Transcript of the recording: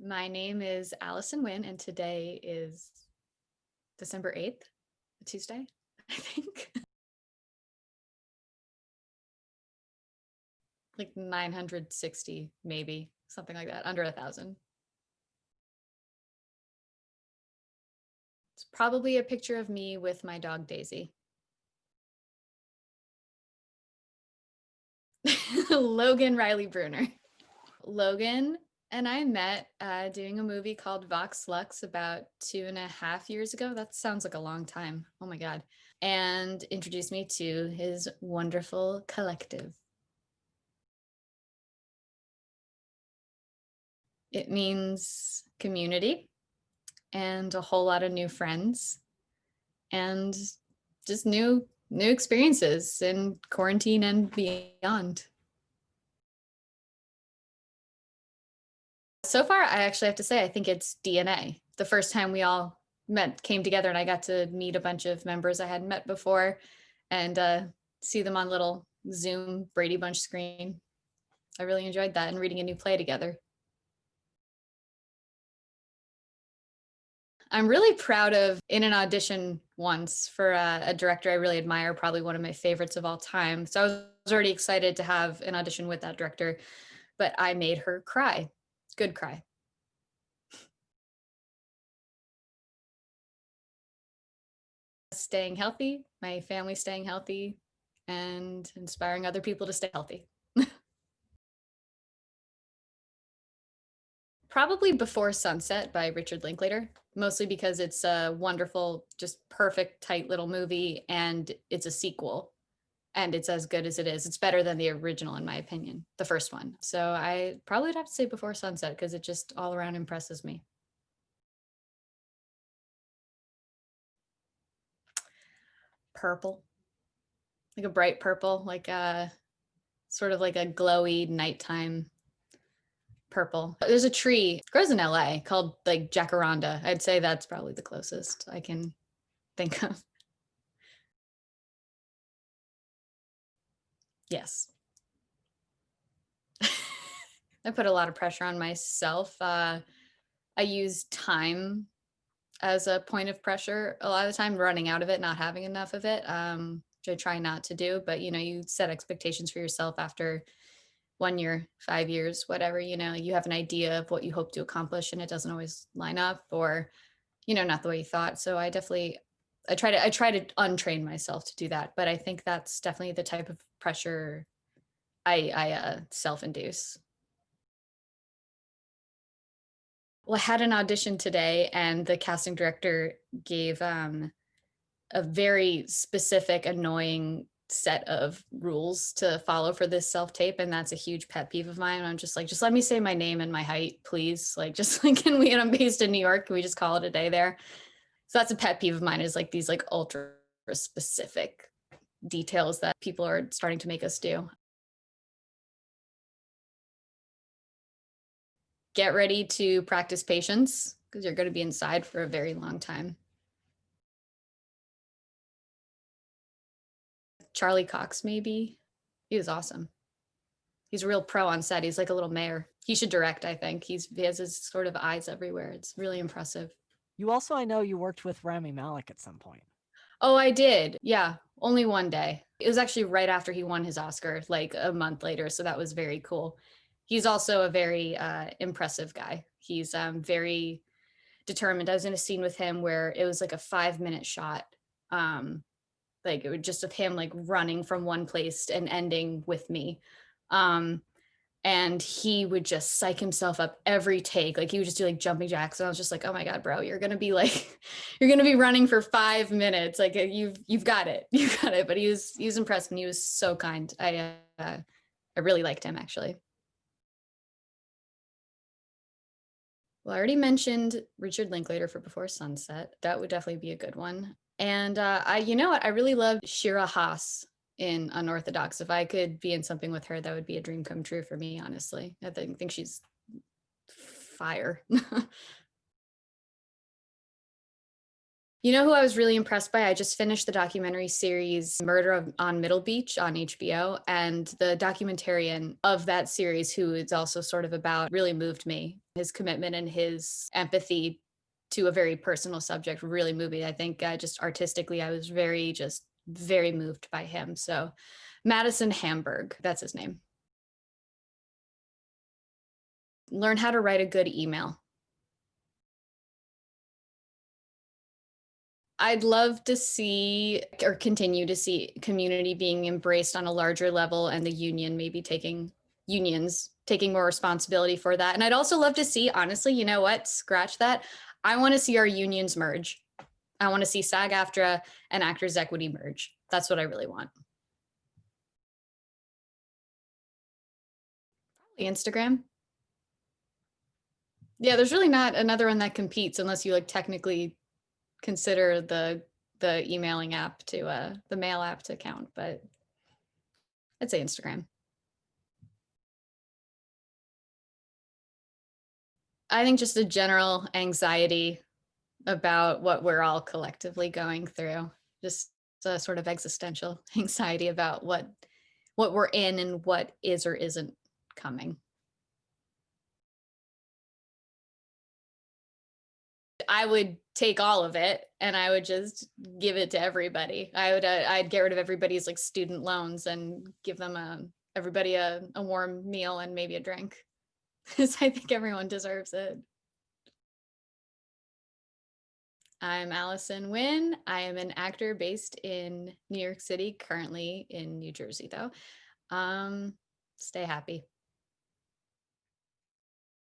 My name is Allison Winn, and today is December 8th, a Tuesday, I think. Like 960, maybe, something like that, under 1,000. It's probably a picture of me with my dog Daisy. Logan Riley Bruner. Logan and I met doing a movie called Vox Lux about 2.5 years ago. That sounds like a long time. Oh my God. And introduced me to his wonderful collective. It means community and a whole lot of new friends and just new experiences in quarantine and beyond. So far, I actually have to say, I think it's DNA. The first time we all came together and I got to meet a bunch of members I hadn't met before and see them on little Zoom Brady Bunch screen. I really enjoyed that and reading a new play together. I'm really proud of in an audition once for a director I really admire, probably one of my favorites of all time. So I was already excited to have an audition with that director, but I made her cry. Good cry. Staying healthy, my family staying healthy, and inspiring other people to stay healthy. Probably Before Sunset by Richard Linklater, mostly because it's a wonderful, just perfect, tight little movie, and it's a sequel, and it's as good as it is. It's better than the original, in my opinion, the first one. So I probably would have to say Before Sunset because it just all around impresses me. Purple, like a bright purple, like a sort of like a glowy nighttime purple. There's a tree, it grows in LA called like jacaranda. I'd say that's probably the closest I can think of. Yes. I put a lot of pressure on myself. I use time as a point of pressure a lot of the time, running out of it, not having enough of it, which I try not to do. But, you set expectations for yourself after 1 year, 5 years, whatever, you have an idea of what you hope to accomplish and it doesn't always line up or, not the way you thought. So I try to untrain myself to do that. But I think that's definitely the type of pressure I self-induce. Well, I had an audition today and the casting director gave a very specific, annoying set of rules to follow for this self-tape. And that's a huge pet peeve of mine. I'm just like, just let me say my name and my height, please. Like, just like, and I'm based in New York. Can we just call it a day there? So that's a pet peeve of mine is like these like ultra specific details that people are starting to make us do. Get ready to practice patience because you're going to be inside for a very long time. Charlie Cox, maybe. He was awesome. He's a real pro on set. He's like a little mayor. He should direct, I think. He has his sort of eyes everywhere. It's really impressive. You also, I know you worked with Rami Malek at some point. Oh, I did. Yeah, only one day. It was actually right after he won his Oscar, like a month later. So that was very cool. He's also a very impressive guy. He's very determined. I was in a scene with him where it was like a 5-minute shot. Like it was just of him like running from one place and ending with me. And he would just psych himself up every take. Like he would just do like jumping jacks. And I was just like, oh my God, bro, you're going to be like, you're going to be running for 5 minutes. Like you've got it. You've got it. But he was impressed and he was so kind. I really liked him actually. Well, I already mentioned Richard Linklater for Before Sunset. That would definitely be a good one. And you know what? I really loved Shira Haas in Unorthodox. If I could be in something with her, that would be a dream come true for me, honestly. I think she's fire. You know who I was really impressed by? I just finished the documentary series on Middle Beach on HBO, and the documentarian of that series, who it's also sort of about, really moved me. His commitment and his empathy to a very personal subject really moved me. I think just artistically, I was very moved by him. So Madison Hamburg, that's his name. Learn how to write a good email. I'd love to see or continue to see community being embraced on a larger level, and the unions taking more responsibility for that. And I'd also love to see, honestly, you know what, scratch that. I want to see our unions merge. I want to see SAG-AFTRA and Actors Equity merge. That's what I really want. Instagram. Yeah, there's really not another one that competes unless you like technically consider the emailing app to the mail app to count, but I'd say Instagram. I think just a general anxiety about what we're all collectively going through, just a sort of existential anxiety about what we're in and what is or isn't coming. I would take all of it and I would just give it to everybody. I'd get rid of everybody's like student loans and give them everybody a warm meal and maybe a drink, because I think everyone deserves it. I'm Allison Winn. I am an actor based in New York City, currently in New Jersey though. Stay happy.